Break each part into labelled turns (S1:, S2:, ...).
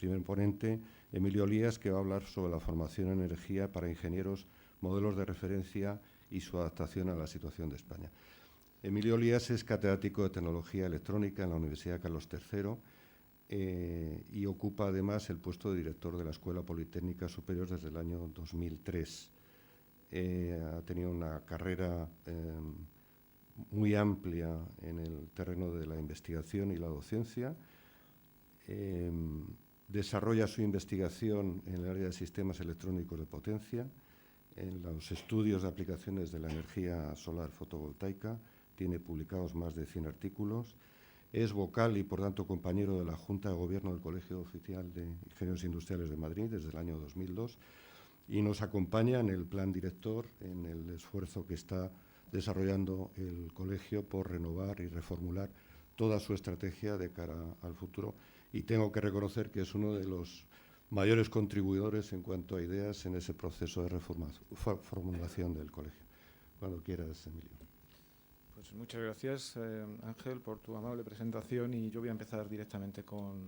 S1: primer ponente, Emilio Lías, que va a hablar sobre la formación en energía para ingenieros, modelos de referencia y su adaptación a la situación de España. Emilio Lías es catedrático de Tecnología Electrónica en la Universidad Carlos III y ocupa además el puesto de director de la Escuela Politécnica Superior desde el año 2003. Ha tenido una carrera muy amplia en el terreno de la investigación y la docencia. Desarrolla su investigación en el área de sistemas electrónicos de potencia, en los estudios de aplicaciones de la energía solar fotovoltaica. Tiene publicados más de 100 artículos. Es vocal y, por tanto, compañero de la Junta de Gobierno del Colegio Oficial de Ingenieros Industriales de Madrid desde el año 2002 y nos acompaña en el plan director, en el esfuerzo que está desarrollando el colegio por renovar y reformular toda su estrategia de cara al futuro. Y tengo que reconocer que es uno de los mayores contribuidores en cuanto a ideas en ese proceso de reformulación del colegio. Cuando quieras, Emilio.
S2: Pues muchas gracias, Ángel, por tu amable presentación, y yo voy a empezar directamente con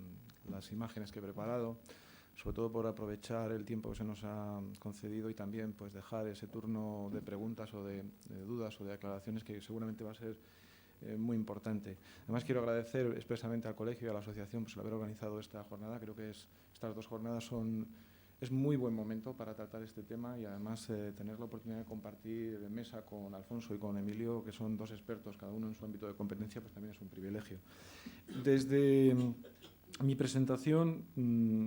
S2: las imágenes que he preparado, sobre todo por aprovechar el tiempo que se nos ha concedido y también pues dejar ese turno de preguntas o de dudas o de aclaraciones que seguramente va a ser muy importante. Además, quiero agradecer expresamente al colegio y a la asociación pues, el haber organizado esta jornada. Creo que estas dos jornadas es muy buen momento para tratar este tema y además tener la oportunidad de compartir de mesa con Alfonso y con Emilio, que son dos expertos, cada uno en su ámbito de competencia, pues también es un privilegio. Desde mi presentación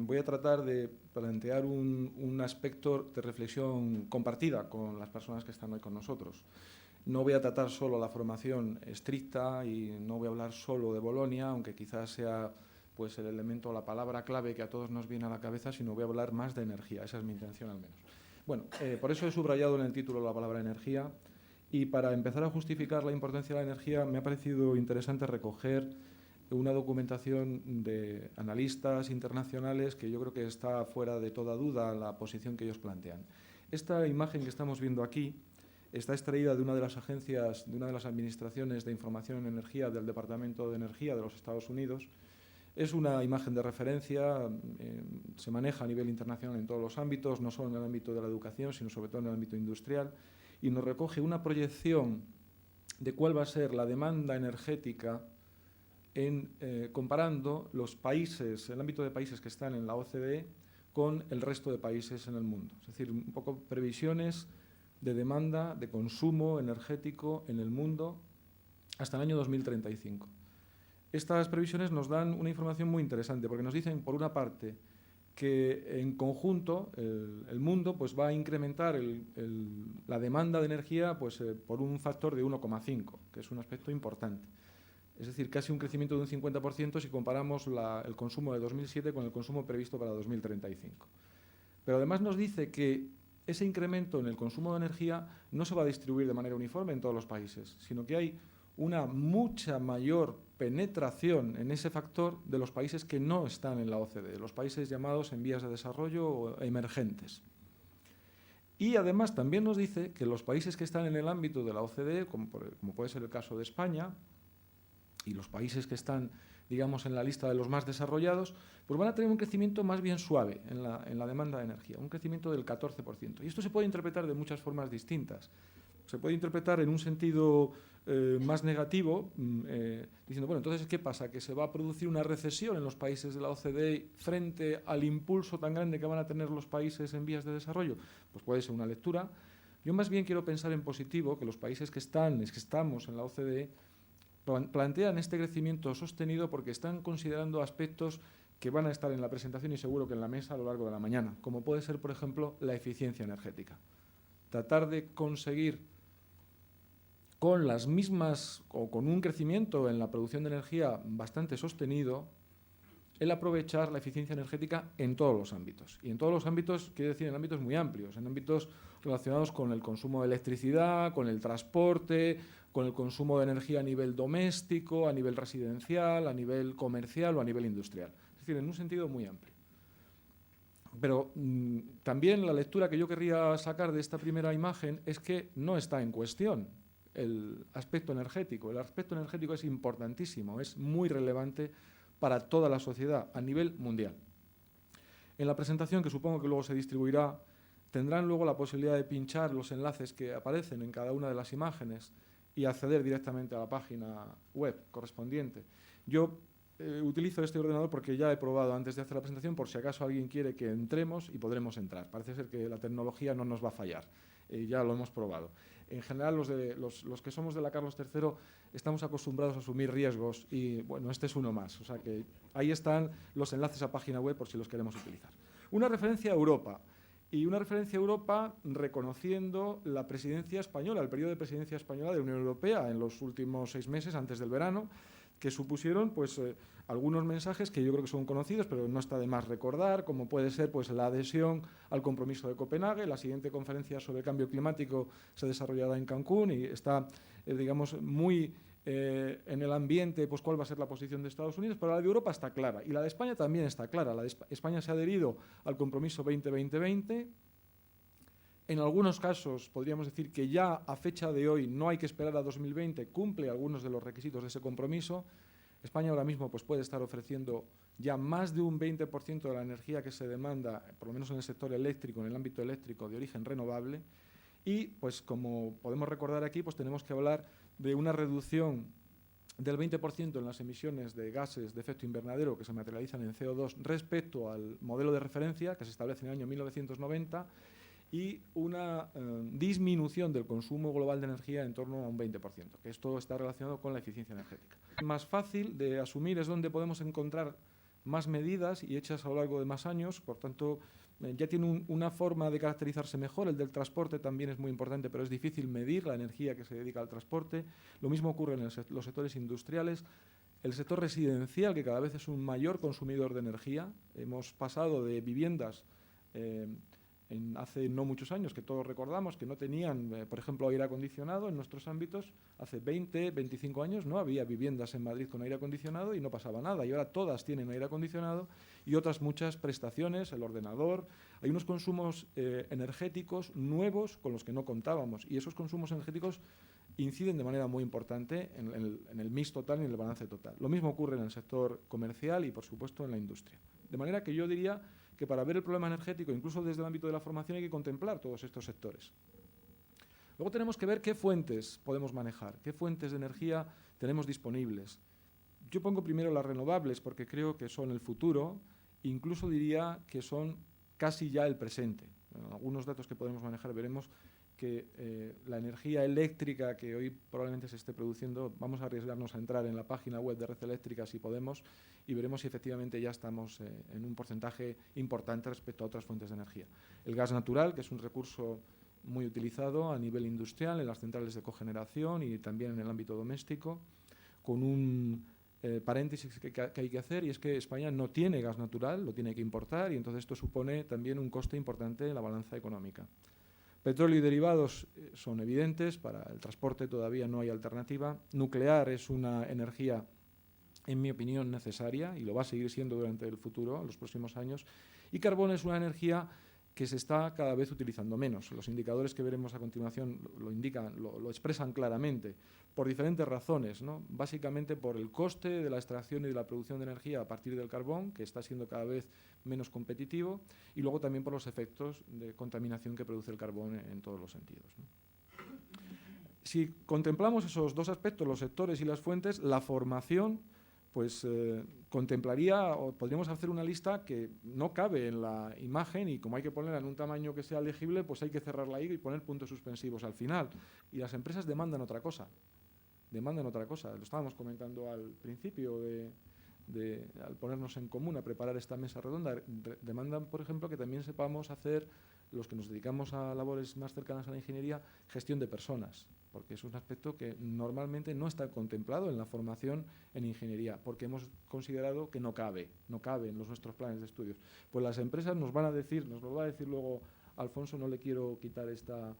S2: voy a tratar de plantear un aspecto de reflexión compartida con las personas que están hoy con nosotros. No voy a tratar solo la formación estricta y no voy a hablar solo de Bolonia, aunque quizás sea pues, el elemento, la palabra clave que a todos nos viene a la cabeza, sino voy a hablar más de energía. Esa es mi intención al menos. Bueno, por eso he subrayado en el título la palabra energía, y para empezar a justificar la importancia de la energía me ha parecido interesante recoger una documentación de analistas internacionales que yo creo que está fuera de toda duda la posición que ellos plantean. Esta imagen que estamos viendo aquí está extraída de una de las agencias, de una de las administraciones de información en energía del Departamento de Energía de los Estados Unidos. Es una imagen de referencia, se maneja a nivel internacional en todos los ámbitos, no solo en el ámbito de la educación, sino sobre todo en el ámbito industrial, y nos recoge una proyección de cuál va a ser la demanda energética comparando los países, el ámbito de países que están en la OCDE con el resto de países en el mundo. Es decir, un poco previsiones de demanda, de consumo energético en el mundo hasta el año 2035. Estas previsiones nos dan una información muy interesante porque nos dicen, por una parte, que en conjunto el mundo pues, va a incrementar la demanda de energía pues, por un factor de 1,5, que es un aspecto importante. Es decir, casi un crecimiento de un 50% si comparamos el consumo de 2007 con el consumo previsto para 2035. Pero además nos dice que ese incremento en el consumo de energía no se va a distribuir de manera uniforme en todos los países, sino que hay una mucha mayor penetración en ese factor de los países que no están en la OCDE, los países llamados en vías de desarrollo o emergentes. Y además también nos dice que los países que están en el ámbito de la OCDE, como puede ser el caso de España, y los países que están, digamos, en la lista de los más desarrollados, pues van a tener un crecimiento más bien suave en la demanda de energía, un crecimiento del 14%. Y esto se puede interpretar de muchas formas distintas. Se puede interpretar en un sentido más negativo, diciendo, bueno, entonces, ¿qué pasa? ¿Que se va a producir una recesión en los países de la OCDE frente al impulso tan grande que van a tener los países en vías de desarrollo? Pues puede ser una lectura. Yo más bien quiero pensar en positivo, que los países que estamos en la OCDE plantean este crecimiento sostenido porque están considerando aspectos que van a estar en la presentación y seguro que en la mesa a lo largo de la mañana, como puede ser, por ejemplo, la eficiencia energética. Tratar de conseguir con las mismas o con un crecimiento en la producción de energía bastante sostenido, el aprovechar la eficiencia energética en todos los ámbitos. Y en todos los ámbitos, quiero decir, en ámbitos muy amplios, en ámbitos relacionados con el consumo de electricidad, con el transporte, con el consumo de energía a nivel doméstico, a nivel residencial, a nivel comercial o a nivel industrial. Es decir, en un sentido muy amplio. Pero también la lectura que yo querría sacar de esta primera imagen es que no está en cuestión el aspecto energético. El aspecto energético es importantísimo, es muy relevante para toda la sociedad a nivel mundial. En la presentación, que supongo que luego se distribuirá, tendrán luego la posibilidad de pinchar los enlaces que aparecen en cada una de las imágenes y acceder directamente a la página web correspondiente. Yo utilizo este ordenador porque ya he probado antes de hacer la presentación, por si acaso alguien quiere que entremos, y podremos entrar. Parece ser que la tecnología no nos va a fallar, ya lo hemos probado. En general, los que somos de la Carlos III estamos acostumbrados a asumir riesgos y, bueno, este es uno más. O sea que ahí están los enlaces a página web por si los queremos utilizar. Una referencia a Europa. Y una referencia a Europa reconociendo la presidencia española, el periodo de presidencia española de la Unión Europea en los últimos 6 meses antes del verano, que supusieron pues, algunos mensajes que yo creo que son conocidos, pero no está de más recordar, como puede ser pues, la adhesión al compromiso de Copenhague. La siguiente conferencia sobre cambio climático se desarrollará en Cancún y está, digamos, muy en el ambiente, pues cuál va a ser la posición de Estados Unidos, pero la de Europa está clara y la de España también está clara. La de España se ha adherido al compromiso 20-20-20. En algunos casos podríamos decir que ya a fecha de hoy, no hay que esperar a 2020, cumple algunos de los requisitos de ese compromiso. España ahora mismo pues, puede estar ofreciendo ya más de un 20% de la energía que se demanda, por lo menos en el sector eléctrico, en el ámbito eléctrico de origen renovable. Y, pues, como podemos recordar aquí, pues tenemos que hablar de una reducción del 20% en las emisiones de gases de efecto invernadero que se materializan en CO2 respecto al modelo de referencia que se establece en el año 1990 y una disminución del consumo global de energía en torno a un 20%, que esto está relacionado con la eficiencia energética. Más fácil de asumir es donde podemos encontrar más medidas y hechas a lo largo de más años, por tanto, ya tiene una forma de caracterizarse mejor. El del transporte también es muy importante, pero es difícil medir la energía que se dedica al transporte. Lo mismo ocurre en los sectores industriales. El sector residencial, que cada vez es un mayor consumidor de energía. Hemos pasado de viviendas hace no muchos años, que todos recordamos, que no tenían, por ejemplo, aire acondicionado en nuestros ámbitos. Hace 20, 25 años no había viviendas en Madrid con aire acondicionado y no pasaba nada. Y ahora todas tienen aire acondicionado y otras muchas prestaciones, el ordenador. Hay unos consumos energéticos nuevos con los que no contábamos y esos consumos energéticos inciden de manera muy importante en el mix total y en el balance total. Lo mismo ocurre en el sector comercial y, por supuesto, en la industria. De manera que yo diría que para ver el problema energético, incluso desde el ámbito de la formación, hay que contemplar todos estos sectores. Luego tenemos que ver qué fuentes podemos manejar, qué fuentes de energía tenemos disponibles. Yo pongo primero las renovables porque creo que son el futuro, incluso diría que son casi ya el presente. En algunos datos que podemos manejar veremos que la energía eléctrica que hoy probablemente se esté produciendo, vamos a arriesgarnos a entrar en la página web de Red Eléctrica si podemos y veremos si efectivamente ya estamos en un porcentaje importante respecto a otras fuentes de energía. El gas natural, que es un recurso muy utilizado a nivel industrial en las centrales de cogeneración y también en el ámbito doméstico, con un paréntesis que hay que hacer, y es que España no tiene gas natural, lo tiene que importar, y entonces esto supone también un coste importante en la balanza económica. Petróleo y derivados son evidentes, para el transporte todavía no hay alternativa. Nuclear es una energía, en mi opinión, necesaria y lo va a seguir siendo durante el futuro, los próximos años. Y carbón es una energía que se está cada vez utilizando menos. Los indicadores que veremos a continuación lo indican, lo expresan claramente, por diferentes razones, ¿no? Básicamente por el coste de la extracción y de la producción de energía a partir del carbón, que está siendo cada vez menos competitivo, y luego también por los efectos de contaminación que produce el carbón en todos los sentidos, ¿no? Si contemplamos esos dos aspectos, los sectores y las fuentes, la formación pues contemplaría, o podríamos hacer una lista que no cabe en la imagen y como hay que ponerla en un tamaño que sea legible, pues hay que cerrarla ahí y poner puntos suspensivos al final. Y las empresas demandan otra cosa, lo estábamos comentando al principio al ponernos en común a preparar esta mesa redonda. Demandan, por ejemplo, que también sepamos hacer, los que nos dedicamos a labores más cercanas a la ingeniería, gestión de personas, porque es un aspecto que normalmente no está contemplado en la formación en ingeniería, porque hemos considerado que no cabe en nuestros planes de estudios. Pues las empresas nos van a decir, nos lo va a decir luego Alfonso, no le quiero quitar esta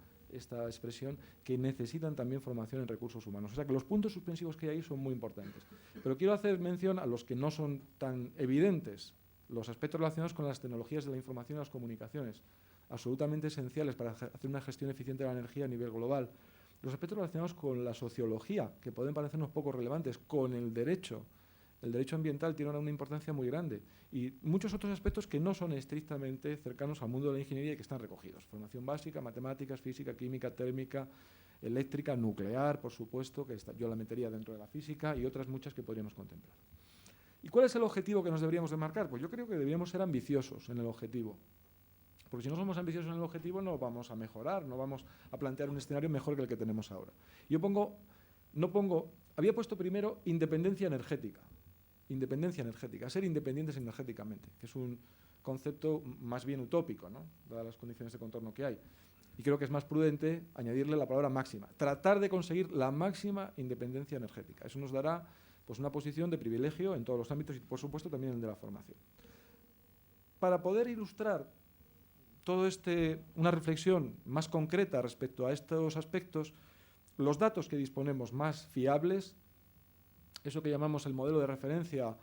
S2: expresión, que necesitan también formación en recursos humanos. O sea que los puntos suspensivos que hay ahí son muy importantes. Pero quiero hacer mención a los que no son tan evidentes, los aspectos relacionados con las tecnologías de la información y las comunicaciones, absolutamente esenciales para hacer una gestión eficiente de la energía a nivel global. Los aspectos relacionados con la sociología, que pueden parecernos poco relevantes, con el derecho el derecho ambiental tiene una importancia muy grande y muchos otros aspectos que no son estrictamente cercanos al mundo de la ingeniería y que están recogidos. Formación básica, matemáticas, física, química, térmica, eléctrica, nuclear, por supuesto, que yo la metería dentro de la física y otras muchas que podríamos contemplar. ¿Y cuál es el objetivo que nos deberíamos de marcar? Pues yo creo que deberíamos ser ambiciosos en el objetivo. Porque si no somos ambiciosos en el objetivo no vamos a mejorar, no vamos a plantear un escenario mejor que el que tenemos ahora. Yo había puesto primero independencia energética, ser independientes energéticamente, que es un concepto más bien utópico, ¿no?, dadas las condiciones de contorno que hay. Y creo que es más prudente añadirle la palabra máxima, tratar de conseguir la máxima independencia energética. Eso nos dará pues, una posición de privilegio en todos los ámbitos y, por supuesto, también en el de la formación. Para poder ilustrar una reflexión más concreta respecto a estos aspectos, los datos que disponemos más fiables, eso que llamamos el modelo de referencia